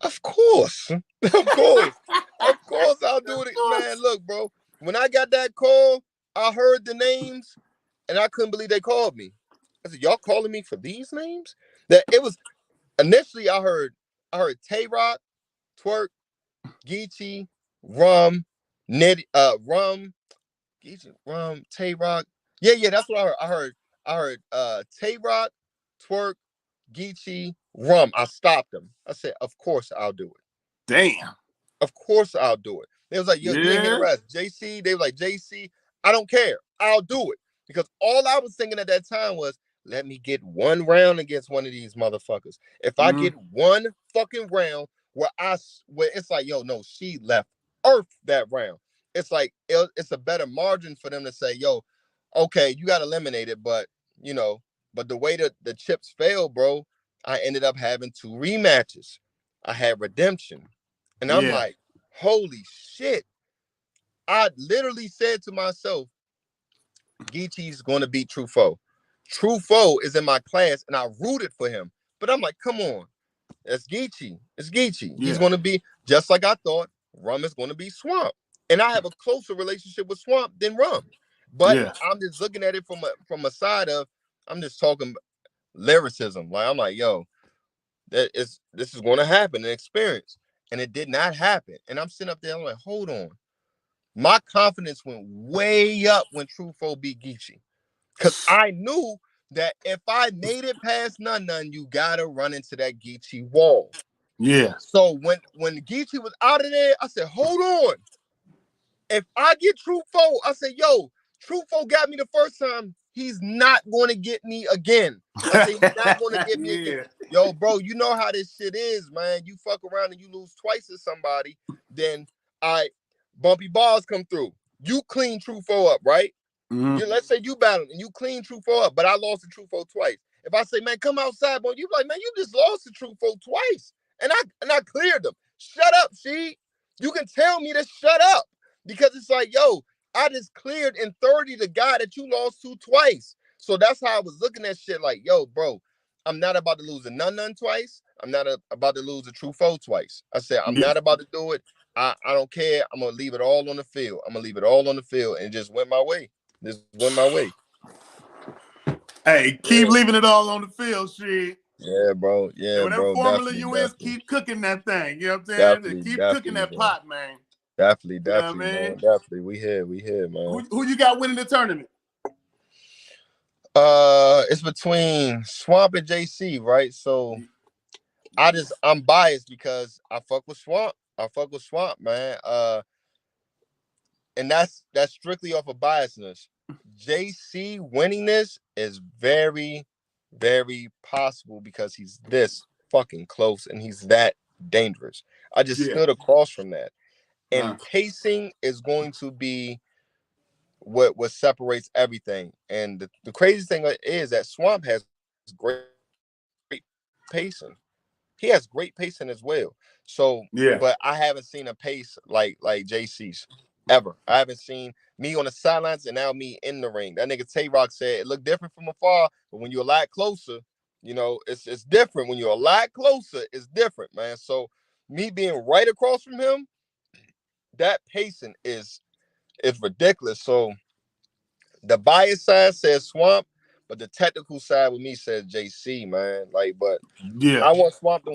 Of course. Of course I'll do it. Man, look, bro. When I got that call, I heard the names and I couldn't believe they called me. I said, y'all calling me for these names? That it was initially I heard Tay Rock, Twerk, Geechee, Rum, Geechee, Rum, Tay Rock. Yeah, that's what I heard. I heard Tay Rock, Twerk, Geechee, Rum. I stopped them. I said, of course I'll do it. Damn. Of course I'll do it. They was like, yo, you ain't hear the rest. JC, they were like, JC, I don't care. I'll do it. Because all I was thinking at that time was, let me get one round against one of these motherfuckers. If I get one fucking round where it's like, yo, no, she left Earth that round. It's like, it's a better margin for them to say, yo, okay, you got eliminated, but, you know, but the way that the chips fell, bro, I ended up having 2 rematches. I had redemption. And I'm like, holy shit. I literally said to myself, Geechee's going to beat Truffaut. Truffaut is in my class, and I rooted for him. But I'm like, come on. It's Geechee. It's Geechee. Yeah. He's going to be, just like I thought, Rum is going to be Swamp. And I have a closer relationship with Swamp than Rum. But Yeah. I'm just looking at it from a side of, I'm just talking lyricism. Like, I'm like, yo, this is going to happen, an experience. And it did not happen. And I'm sitting up there, I'm like, hold on. My confidence went way up when Truffaut beat Geechee. Because I knew that if I made it past Nun, you gotta run into that Geechee wall. Yeah. So when Geechee was out of there, I said, hold on. If I get Truffaut, I said, yo, Truffaut got me the first time. He's not going to get me again. I said, he's not going to get me again. Yo, bro, you know how this shit is, man. You fuck around and you lose twice to somebody, then bumpy balls come through. You clean Truffaut up, right? Let's say you battled and you clean Truffaut up, but I lost to Truffaut twice. If I say, man, come outside, boy, you like, man, you just lost to Truffaut twice. And I cleared them. Shut up, she. You can tell me to shut up. Because it's like, yo, I just cleared in 30 the guy that you lost to twice. So that's how I was looking at shit like, yo, bro, I'm not about to lose a Nun twice. I'm not about to lose a Truffaut twice. I said, I'm not about to do it. I don't care. I'm going to leave it all on the field. I'm going to leave it all on the field and just went my way. Just went my way. Hey, keep leaving it all on the field, shit. Yeah, bro. Yeah, whatever bro. formula you is, keep cooking that thing. You know what I'm saying? Keep cooking that pot, man. Definitely, you know man. Definitely. We here, man. Who you got winning the tournament? It's between Swamp and JC, right? So I'm biased because I fuck with Swamp. Man. And that's strictly off of biasness. JC winning this is very, very possible because he's this fucking close and he's that dangerous. I just stood across from that. And pacing is going to be what separates everything. And the crazy thing is that Swamp has great pacing. He has great pacing as well. So, but I haven't seen a pace like JC's ever. I haven't seen me on the sidelines and now me in the ring. That nigga Tay-Rock said it looked different from afar, but when you're a lot closer, you know, it's different. When you're a lot closer, it's different, man. So me being right across from him, that pacing is ridiculous. So the bias side says Swamp, but the technical side with me says JC, man. Like, but I want Swamp to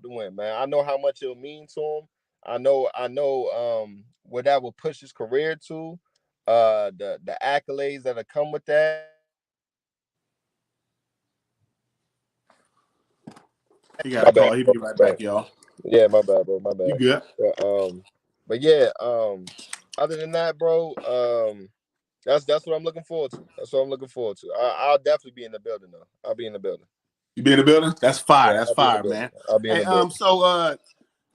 win. Man. I know how much it'll mean to him. I know what that will push his career to. The accolades that'll come with that. He got a call. He'll be right back, y'all. Yeah, my bad, bro. My bad. You good? But yeah, other than that, bro, that's what I'm looking forward to. I'll definitely be in the building though. I'll be in the building. You be in the building? That's fire. That's fire, man. I'll be in the building. So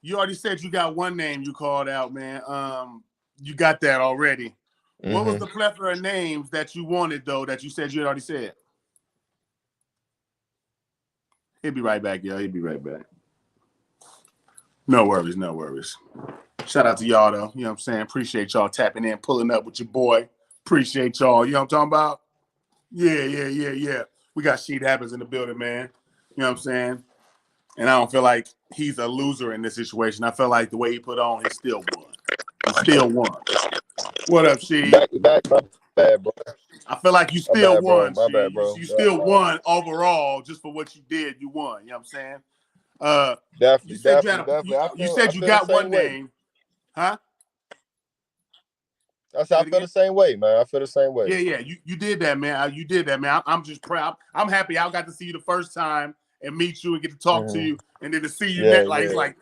you already said you got one name you called out, man. You got that already. What was the plethora of names that you wanted though that you said you had already said? He'll be right back, y'all. He'll be right back. No worries. Shout out to y'all, though. You know what I'm saying? Appreciate y'all tapping in, pulling up with your boy. Appreciate y'all. You know what I'm talking about? Yeah. We got Sheet Happens in the building, man. You know what I'm saying? And I don't feel like he's a loser in this situation. I feel like the way he put on, he still won. What up, Sheet? Back, my bad, bro. I feel like you still won. My bad, bro. You still won overall just for what you did. You won. You know what I'm saying? Definitely. You said you got one name, huh? I feel the same way, man. I feel the same way. Yeah. You did that, man. You did that, man. I'm just proud. I'm happy I got to see you the first time and meet you and get to talk to you, and then to see you next, it's like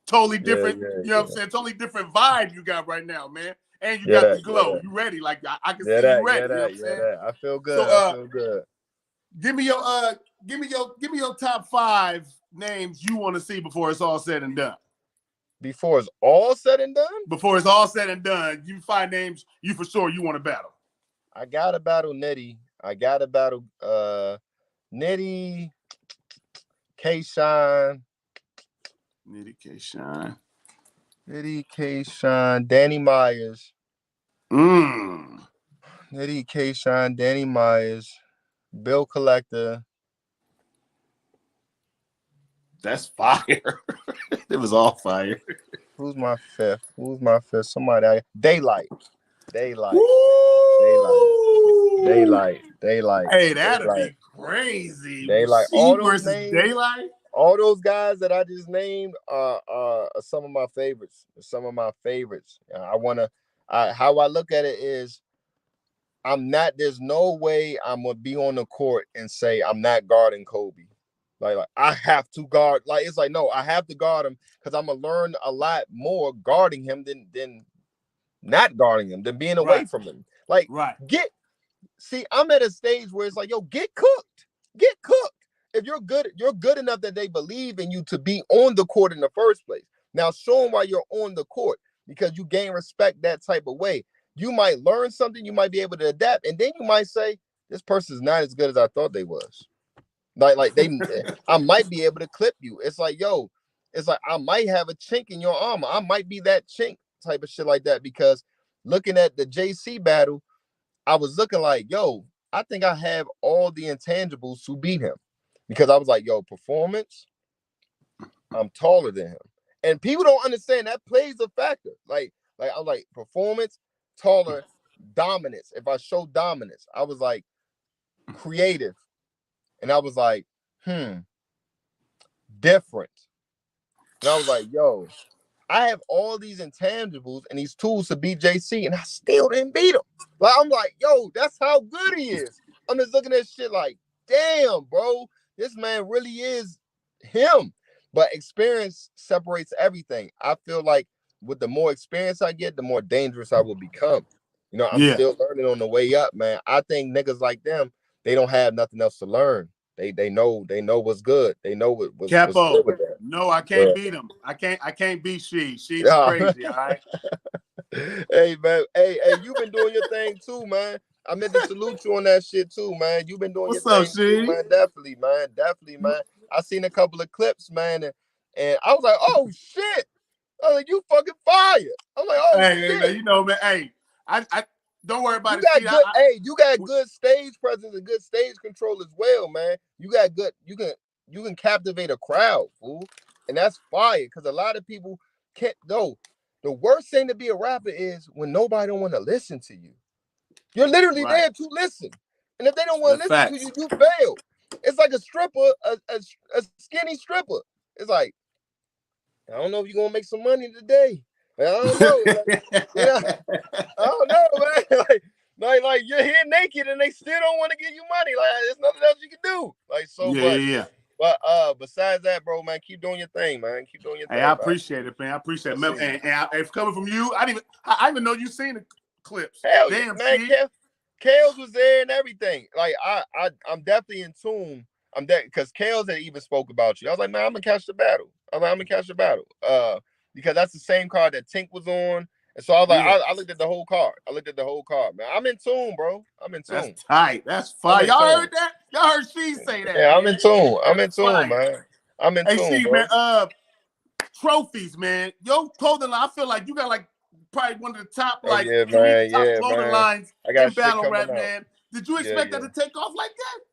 totally different. You know what I'm saying? Totally different vibe you got right now, man. And you got the glow. You ready? Like I can see you ready. You know what I'm saying? I feel good. I feel good. Give me your top 5 names you want to see before it's all said and done. Before it's all said and done? Before it's all said and done, you find names you for sure you want to battle. I gotta battle Nitty. I gotta battle Nitty, K-Shine. Nitty, K-Shine, Danny Myers. Danny Nitty, K-Shine, Danny Myers, Bill Collector. That's fire. It was all fire. Who's my fifth? Somebody. Daylight. Woo! Hey, that'd be crazy. Daylight. She versus Daylight. All those guys that I just named are some of my favorites. How I look at it is there's no way I'm gonna be on the court and say I'm not guarding Kobe. Like I have to guard. Like it's like, no, I have to guard him because I'm gonna learn a lot more guarding him than not guarding him, than being away from him. Like I'm at a stage where it's like, yo, get cooked. If you're good enough that they believe in you to be on the court in the first place. Now show them why you're on the court, because you gain respect that type of way. You might learn something, you might be able to adapt, and then you might say, this person's not as good as I thought they was. Like I might be able to clip you. It's like, yo, it's like I might have a chink in your armor. I might be that chink type of shit like that, because looking at the JC battle, I was looking like, yo, I think I have all the intangibles to beat him, because I was like, yo, performance, I'm taller than him. And people don't understand that plays a factor. Like I was like, performance, taller, dominance. If I show dominance, I was like, creative. And I was like, different. And I was like, yo, I have all these intangibles and these tools to beat JC, and I still didn't beat him. Like, I'm like, yo, that's how good he is. I'm just looking at shit like, damn, bro, this man really is him. But experience separates everything. I feel like with the more experience I get, the more dangerous I will become. You know, I'm still learning on the way up, man. I think niggas like them, they don't have nothing else to learn. They know what's good. They know what's good with them. No, I can't beat him. I can't beat she. She's crazy, all right? Hey, man. Hey, you've been doing your thing too, man. I meant to salute you on that shit too, man. You've been doing your thing too, man. Definitely, man. I seen a couple of clips, man, and I was like, oh shit. I was like, you fucking fire. I'm like, oh shit. Hey, you know, man. Hey, I don't worry about it. You got good stage presence and good stage control as well, man. You got good. You can captivate a crowd, fool, and that's fire. Because a lot of people can't. No, the worst thing to be a rapper is when nobody don't want to listen to you. You're literally there to listen, and if they don't want to listen to you, you fail. It's like a stripper, a skinny stripper. It's like, I don't know if you're gonna make some money today. I don't know. I don't know, man. Like you're here naked and they still don't want to give you money. Like there's nothing else you can do. Like so much. But besides that, bro, man, keep doing your thing, man. Keep doing your thing. Hey, I appreciate it, man. I appreciate it. And it's coming from you. I even know you seen the clips. Hell damn, man. Kales was there and everything. Like I'm definitely in tune. Because Kales had even spoke about you. I was like, man, I'm gonna catch the battle. Because that's the same card that Tink was on. And so I was like, I looked at the whole card. Man. I'm in tune, bro. That's tight. That's fine. Y'all heard that? Y'all heard she say that. Yeah, man. I'm in tune, man. I'm in tune, bro. Man, trophies, man. Yo, clothing line, I feel like you got like probably one of the top top clothing lines in battle rap, man. Did you expect that to take off like that?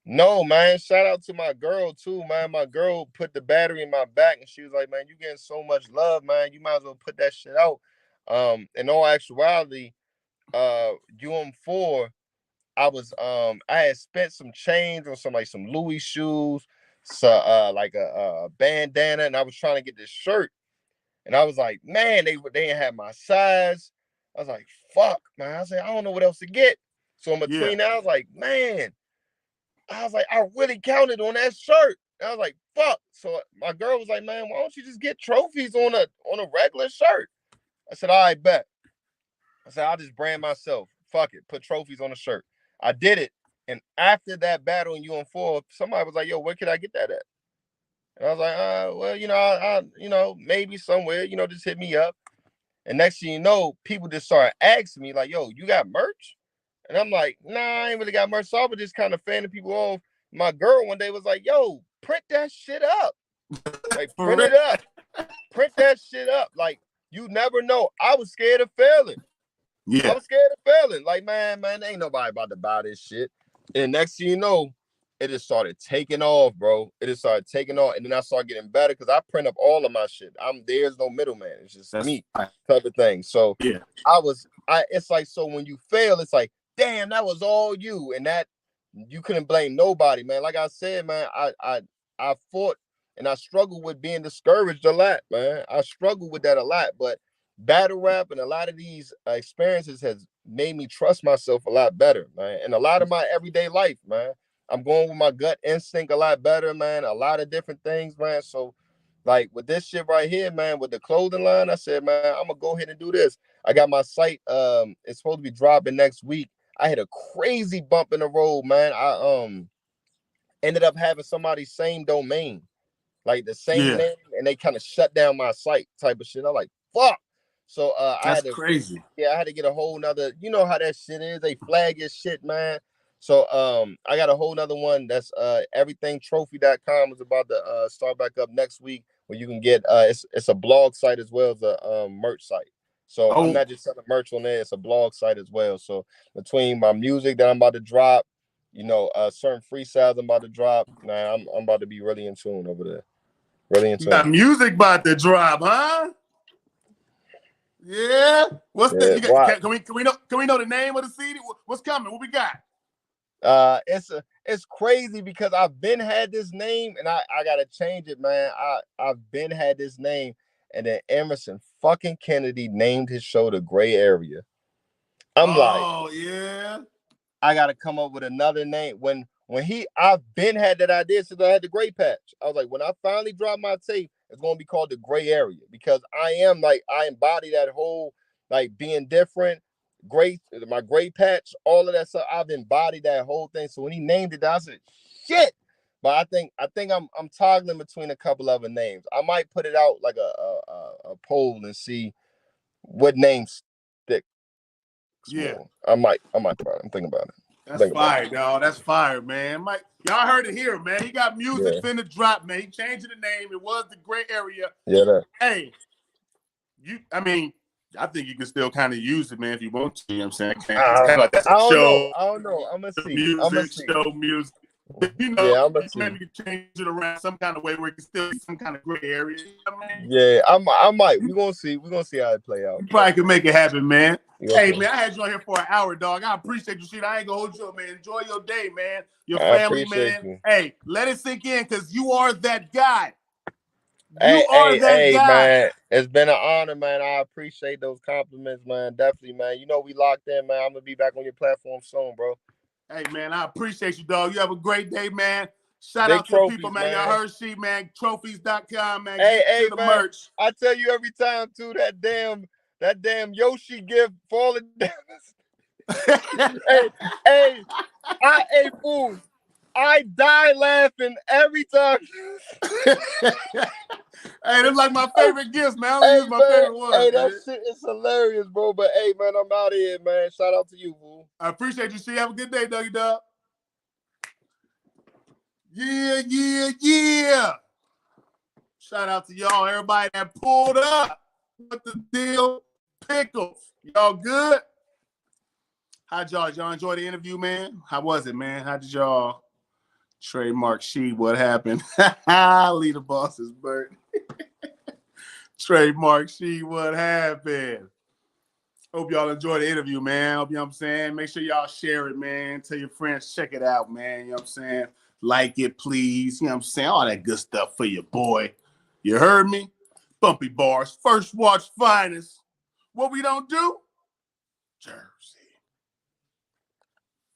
No, man. Shout out to my girl too, man. My girl put the battery in my back and she was like, man, you getting so much love, man. You might as well put that shit out. In all actuality, UM4, I had spent some change on some Louis shoes, so like a bandana, and I was trying to get this shirt. And I was like, man, they didn't have my size. I was like, fuck, man. I said, I don't know what else to get. So in between that, I was like, man. I was like, I really counted on that shirt. And I was like, fuck. So my girl was like, man, why don't you just get trophies on a regular shirt? I said, all right, bet. I said, I'll just brand myself. Fuck it. Put trophies on a shirt. I did it. And after that battle in UM4, somebody was like, yo, where could I get that at? And I was like, well, maybe somewhere, just hit me up. And next thing you know, people just started asking me like, yo, you got merch? And I'm like, nah, I ain't really got merch. So I was just kind of fanning people off. My girl one day was like, yo, print that shit up. Like, print it up. Print that shit up. Like, you never know. I was scared of failing. Yeah. I was scared of failing. Like, man, ain't nobody about to buy this shit. And next thing you know, it just started taking off, bro. It just started taking off. And then I started getting better because I print up all of my shit. There's no middleman. It's just me type of thing. So yeah. It's like, so when you fail, it's like, damn, that was all you. And that you couldn't blame nobody, man. Like I said, man, I fought and I struggled with being discouraged a lot, man. I struggled with that a lot, but battle rap and a lot of these experiences has made me trust myself a lot better, man. And a lot of my everyday life, man. I'm going with my gut instinct a lot better, man. A lot of different things, man. So, like with this shit right here, man, with the clothing line, I said, man, I'm gonna go ahead and do this. I got my site. It's supposed to be dropping next week. I had a crazy bump in the road, man. I ended up having somebody's same domain, like the same name, and they kind of shut down my site type of shit. I'm like, fuck. So I had to, crazy. Yeah, I had to get a whole nother, you know how that shit is. They flag your shit, man. So I got a whole nother one that's everythingtrophy.com is about to start back up next week, where you can get it's a blog site as well as a merch site. So I'm not just selling merch on there, it's a blog site as well. So between my music that I'm about to drop, you know, certain freestyles I'm about to drop, man, I'm about to be really in tune over there. Really in tune. You got music about to drop, huh? Yeah. What's the? You got, can we know the name of the CD? What's coming? What we got? It's crazy because I've been had this name and I gotta change it, man. I've been had this name, and then Emerson fucking Kennedy named his show The Gray Area. Oh yeah. I gotta come up with another name. I've been had that idea since I had the Gray Patch. I was like, when I finally drop my tape, it's gonna be called The Gray Area, because I embody that whole like being different. My gray patch, all of that stuff. I've embodied that whole thing. So when he named it, I said, shit. But I think I'm toggling between a couple other names. I might put it out like a poll and see what names stick. Yeah. I might I'm thinking about it. That's fire, dog. That's fire, man. Y'all heard it here, man. He got music finna drop, man. He changed the name. It was The Gray Area. Yeah. Hey, I think you can still kind of use it, man, if you want to. You know what I'm saying? I don't know. I'm going to see. Show music. You know, maybe you can change it around some kind of way where it can still be some kind of gray area. You know what I mean? Yeah, I might. We're going to see. We're going to see how it play out. You probably can make it happen, man. Hey, man, I had you on here for an hour, dog. I appreciate you, shit. I ain't going to hold you up, man. Enjoy your day, man. Your family, man. You. Hey, let it sink in, because you are that guy. Hey, man, it's been an honor, man. I appreciate those compliments, man. Definitely, man. You know we locked in, man. I'm gonna be back on your platform soon, bro. Hey, man, I appreciate you, dog. You have a great day, man. Shout out to the people, man. Y'all heard she, man. Trophies.com, man. Get to the merch. I tell you every time, too, that damn Yoshi gift for all the damn. hey, fool. I die laughing every time. Hey, that's like my favorite gifts, man. I use my favorite one. Hey, that shit is hilarious, bro. But hey, man, I'm out of here, man. Shout out to you, fool. I appreciate you. See, have a good day, Dougie Dog. Yeah. Shout out to y'all, everybody that pulled up. What the deal? Pickles. Y'all good? How'd y'all enjoy the interview, man? How was it, man? How did y'all trademark she? What happened? Lead the boss's bird. Trademark she. What happened? Hope y'all enjoy the interview, man. Hope, you know what I'm saying? Make sure y'all share it, man. Tell your friends, check it out, man. You know what I'm saying? Like it, please. You know what I'm saying? All that good stuff for your boy. You heard me? Bumpy Bars, First Watch Finest. What we don't do? Jersey.